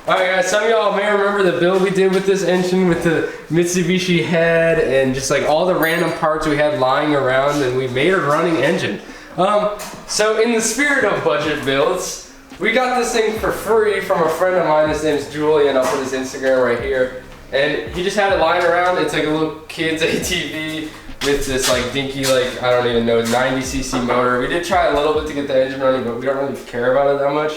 Alright guys, some of y'all may remember the build we did with this engine with the Mitsubishi head and just like all the random parts we had lying around, and we made a running engine. So in the spirit of budget builds, we got this thing for free from a friend of mine. His name's Julian. I'll put his Instagram right here. And he just had it lying around. It's like a little kid's ATV with this like dinky, like, I don't even know, 90cc motor. We did try a little bit to get the engine running, but we don't really care about it that much.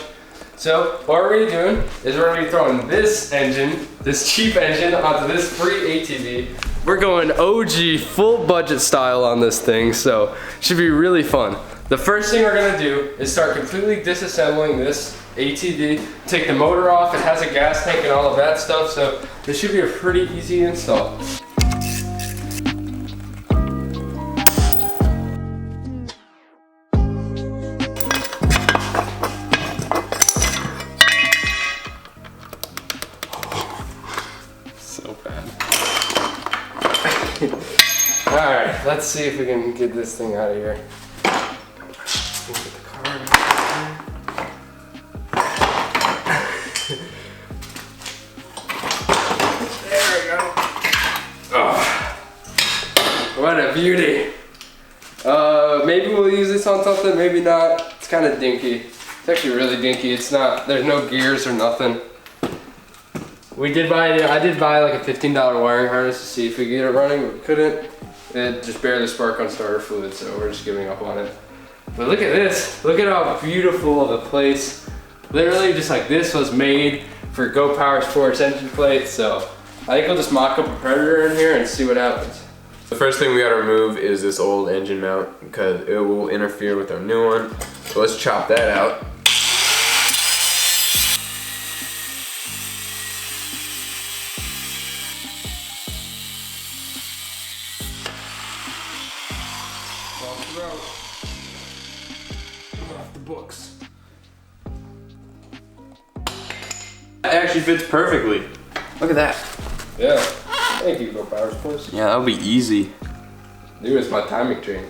So what we're gonna be doing is we're gonna be throwing this engine, this cheap engine, onto this free ATV. We're going OG full budget style on this thing, so it should be really fun. The first thing we're gonna do is start completely disassembling this ATV, take the motor off. It has a gas tank and all of that stuff, so this should be a pretty easy install. Alright, let's see if we can get this thing out of here. Get the car out there we go. Oh, what a beauty. Maybe we'll use this on something, maybe not. It's kind of dinky. It's actually really dinky. It's not, there's no gears or nothing. I did buy like a $15 wiring harness to see if we could get it running, but we couldn't. It just barely sparked on starter fluid, so we're just giving up on it. But look at this. Look at how beautiful of a place. Literally just like this was made for Go Power Sports engine plates, so I think we'll just mock up a Predator in here and see what happens. The first thing we gotta remove is this old engine mount because it will interfere with our new one. So let's chop that out. Off the books. It actually fits perfectly. Look at that. Yeah. Thank you, Go Power Sports. Yeah, that'll be easy. Dude, it's my timing chain.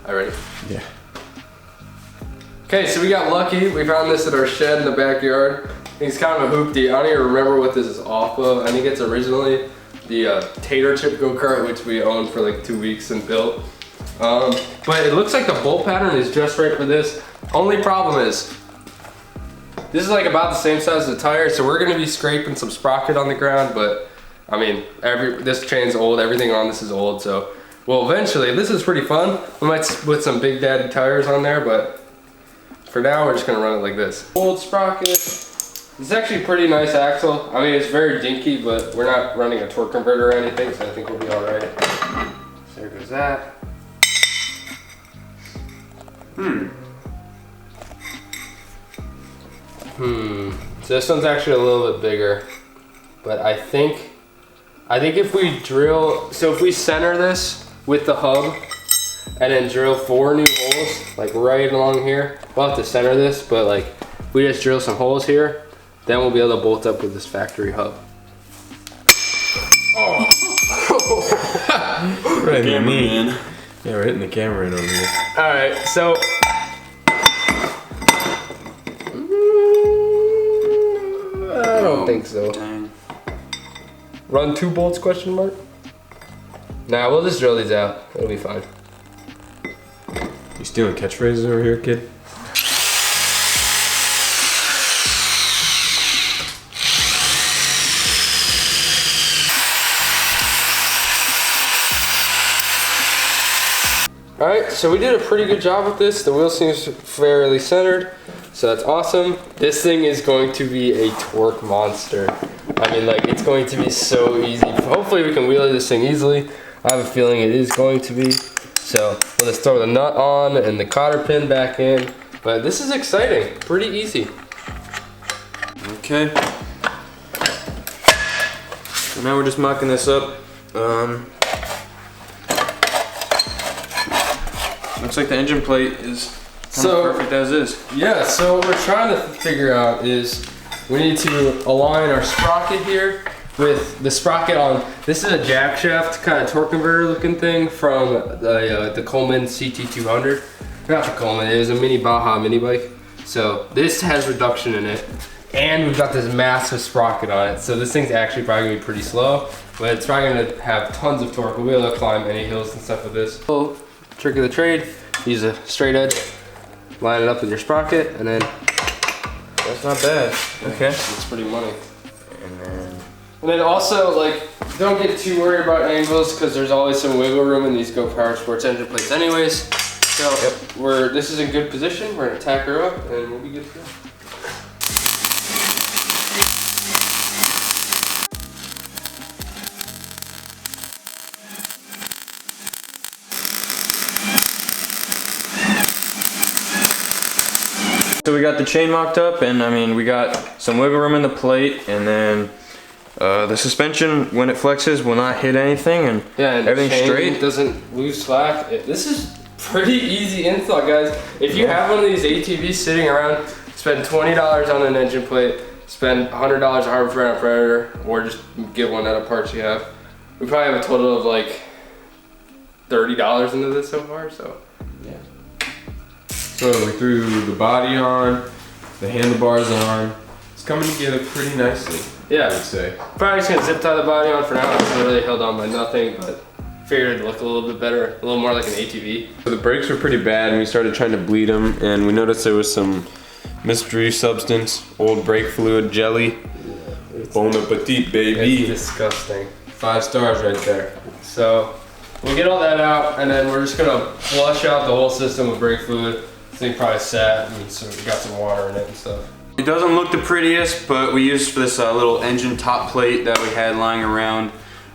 All ready? Yeah. Okay, so we got lucky. We found this at our shed in the backyard. It's kind of a hoopty. I don't even remember what this is off of. I think it's originally the tater chip go-kart, which we owned for like 2 weeks and built. But it looks like the bolt pattern is just right for this. Only problem is, this is like about the same size as the tire, so we're gonna be scraping some sprocket on the ground, but I mean, this chain's old, everything on this is old, so, well, eventually, this is pretty fun. We might put some Big Daddy tires on there, but for now, we're just gonna run it like this. Old sprocket. It's actually a pretty nice axle. I mean, it's very dinky, but we're not running a torque converter or anything, so I think we'll be all right. So there goes that. So this one's actually a little bit bigger, but I think if we drill, so if we center this with the hub and then drill 4 new holes, like right along here, we'll have to center this, but like if we just drill some holes here, then we'll be able to bolt up with this factory hub. Oh. Right in the knee. Yeah, we're hitting the camera in over here. All right, so. I don't think so. Dang. Run 2 bolts, question mark? Nah, we'll just drill these out. It'll be fine. You stealing catchphrases over here, kid? Alright, so we did a pretty good job with this. The wheel seems fairly centered, so that's awesome. This thing is going to be a torque monster. I mean, like, it's going to be so easy. Hopefully we can wheelie this thing easily. I have a feeling it is going to be. So we'll just throw the nut on and the cotter pin back in. But this is exciting, pretty easy. Okay. So now we're just mocking this up. Looks like the engine plate is perfect as is. Yeah, so what we're trying to figure out is we need to align our sprocket here with the sprocket on. This is a jack shaft kind of torque converter looking thing from the Coleman CT200. Not the Coleman, it was a mini Baja mini bike. So this has reduction in it, and we've got this massive sprocket on it. So this thing's actually probably gonna be pretty slow, but it's probably gonna have tons of torque. We'll be able to climb any hills and stuff with this. Little trick of the trade, use a straight edge, line it up with your sprocket, and then That's not bad. Okay. it's pretty money. And then also, like, don't get too worried about angles because there's always some wiggle room in these Go Power Sports engine plates anyways. So this is in good position. We're gonna tack her up and we'll be good to go. So we got the chain mocked up, and I mean, we got some wiggle room in the plate, and then the suspension, when it flexes, will not hit anything, and everything's straight. It doesn't lose slack. This is pretty easy install, guys. If you have one of these ATVs sitting around, spend $20 on an engine plate, spend $100 on Harbor Freight on Predator, or just get one out of parts you have. We probably have a total of like $30 into this so far, so yeah. So we threw the body on, the handlebars on. It's coming together pretty nicely. Yeah, I would say. Probably just gonna zip tie the body on for now. It's not really held on by nothing, but figured it'd look a little bit better, a little more like an ATV. So the brakes were pretty bad, and we started trying to bleed them, and we noticed there was some mystery substance, old brake fluid jelly. Bon appetit, baby. It's disgusting. 5 stars right there. So we'll get all that out, and then we're just gonna flush out the whole system with brake fluid. This thing probably sat, and so we got some water in it and stuff. It doesn't look the prettiest, but we used this little engine top plate that we had lying around.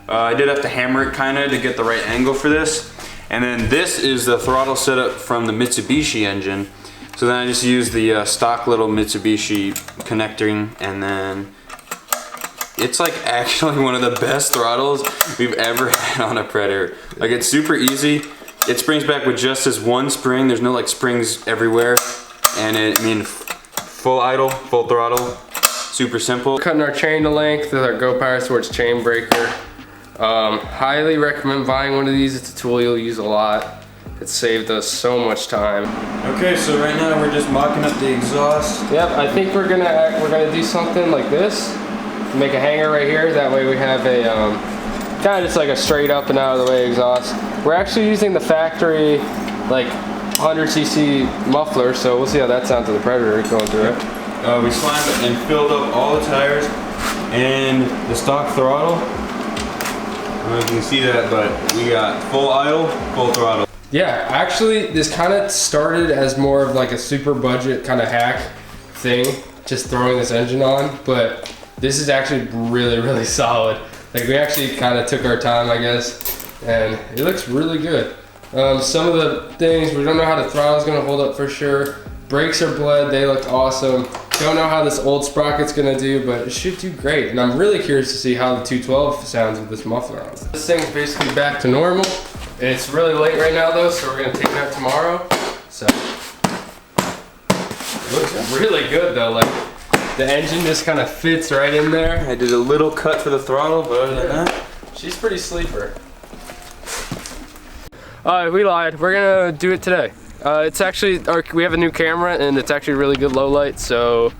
I did have to hammer it kinda to get the right angle for this. And then this is the throttle setup from the Mitsubishi engine. So then I just used the stock little Mitsubishi connecting, and then it's like actually one of the best throttles we've ever had on a Predator. Like, it's super easy. It springs back with just this one spring. There's no like springs everywhere. And I mean, full idle, full throttle, super simple. Cutting our chain to length with our Go Power Sports chain breaker. Highly recommend buying one of these. It's a tool you'll use a lot. It saved us so much time. Okay, so right now we're just mocking up the exhaust. Yep, I think we're gonna do something like this. Make a hanger right here. That way we have a kind of just like a straight up and out of the way exhaust. We're actually using the factory like 100cc muffler, so we'll see how that sounds with the Predator going through it. We slammed it and filled up all the tires and the stock throttle. I don't know if you can see that, but we got full idle, full throttle. Yeah, actually this kind of started as more of like a super budget kind of hack thing, just throwing this engine on, but this is actually really, really solid. Like, we actually kind of took our time, I guess, and it looks really good. Some of the things, we don't know how the throttle is going to hold up for sure. Brakes are bled, they look awesome. Don't know how this old sprocket's going to do, but it should do great. And I'm really curious to see how the 212 sounds with this muffler on. This thing's basically back to normal. It's really late right now though, so we're going to take it out tomorrow. So, it looks really good though. Like, the engine just kind of fits right in there. I did a little cut for the throttle, but other than that, she's pretty sleeper. We lied. We're gonna do it today. It's actually, we have a new camera and it's actually really good low light, so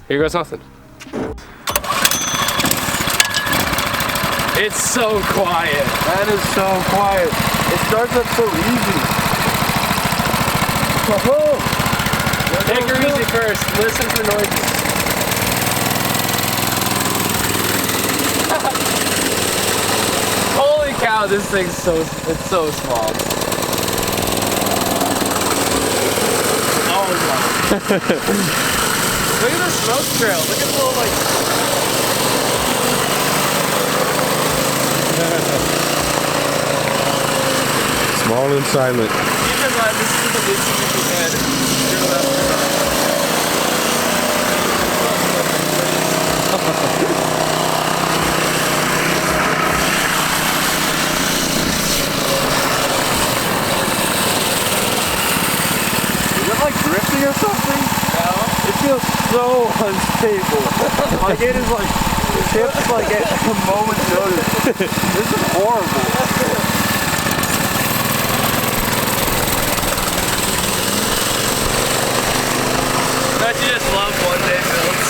here goes nothing. It's so quiet. that is so quiet. It starts up so easy. Take her easy first. Listen for noises. Holy cow, this thing's it's so small. Oh my. Look at the smoke trail. Look at the little like. Small and silent. Keep in mind, this is the Mitsubishi head. feels so unstable. Like it is like tips like at a moment's notice. This is horrible. Don't you just love one-day builds?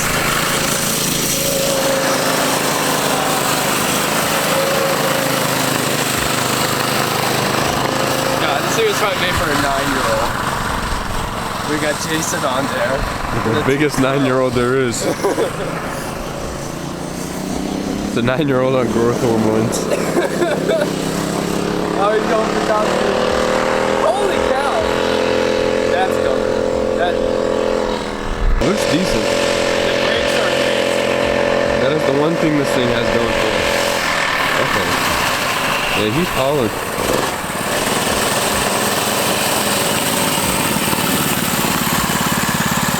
God, this thing was probably made for a 9-year-old. We got Jason on there. The biggest 9-year-old there is. It's a 9-year-old on growth hormones. Oh, he's going for top speed. Holy cow! That's going. That looks decent. the brakes are amazing. That is the one thing this thing has going for it. Okay. Yeah, he's hauling.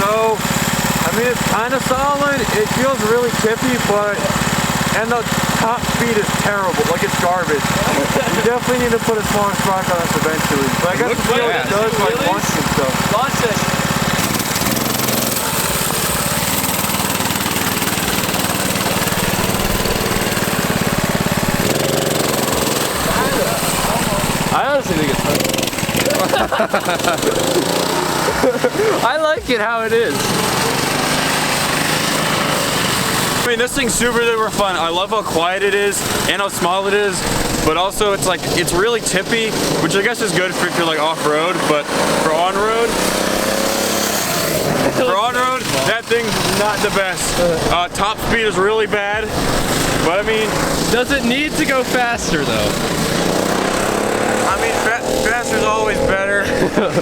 So, I mean, it's kind of solid. It feels really tippy, and the top speed is terrible. Like, it's garbage. You definitely need to put a smaller sprocket on this eventually. But I guess the feel it does, like, launch and stuff. Launch it. I honestly think it's I like it how it is. I mean, this thing's super duper fun. I love how quiet it is and how small it is, but also it's like, it's really tippy, which I guess is good for if you're like off-road, but for on-road, that thing's not the best. Top speed is really bad, but I mean... Does it need to go faster though? I mean, faster's always better,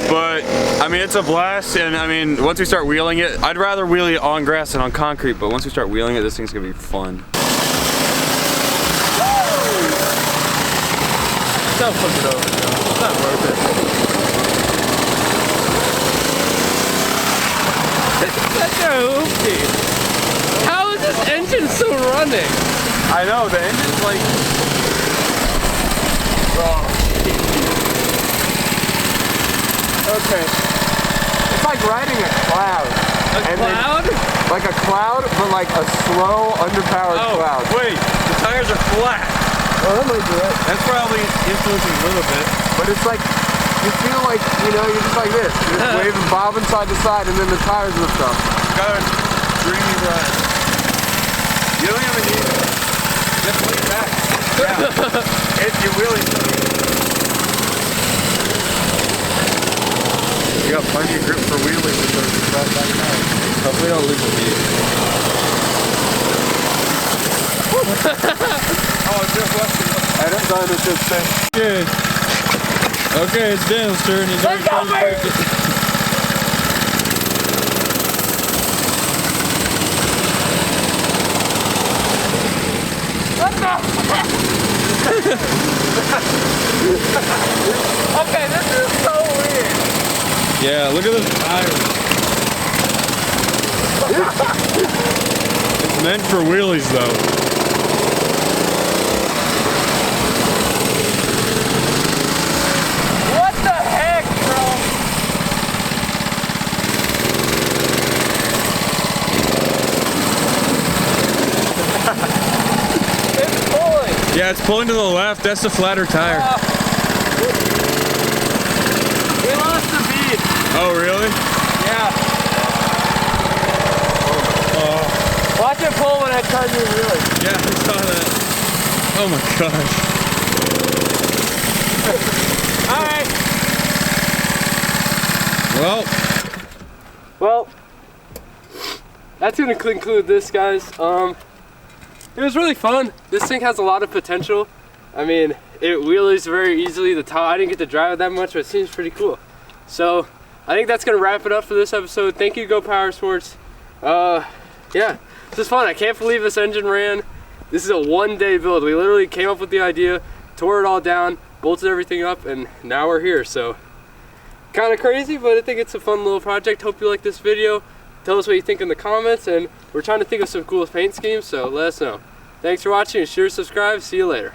but I mean, it's a blast, and I mean, once we start wheeling it, I'd rather wheel it on grass than on concrete, but once we start wheeling it, this thing's gonna be fun. Don't flip it over, Joe. It's not worth it. It's such a hoopty. How is this engine still running? I know, the engine's like... Okay. It's like riding a cloud. A cloud? Like a cloud, but like a slow, underpowered cloud. Wait, the tires are flat. Oh, that might do it. That's probably influencing a little bit. But it's like, you feel like, you know, you're just like this. You're just waving, bobbing side to side, and then the tires lift up. Got a dreamy ride. You don't even need it. Just lean back. Yeah. If you really... You got plenty of grip for wheeling with those right back now. Hopefully don't lose the beat. Oh, it's just left. I didn't done it just then. Good. Okay, it's Daniel's turn. He's already trying to break it. Okay, this is so weird. Yeah, look at those tires. It's meant for wheelies though. What the heck, bro? It's pulling. Yeah, it's pulling to the left. That's the flatter tire. We lost the bead. Oh, really? Yeah. Watch it pull when I turn you wheelie. Yeah, I saw that. Oh my gosh. Alright. Well, that's gonna conclude this, guys. It was really fun. This thing has a lot of potential. I mean, it wheelies very easily. I didn't get to drive it that much, but it seems pretty cool. So, I think that's gonna wrap it up for this episode. Thank you, Go Power Sports. Yeah, this is fun. I can't believe this engine ran. This is a one-day build. We literally came up with the idea, tore it all down, bolted everything up, and now we're here. So, kind of crazy, but I think it's a fun little project. Hope you like this video. Tell us what you think in the comments, and we're trying to think of some cool paint schemes, so let us know. Thanks for watching, and sure to subscribe. See you later.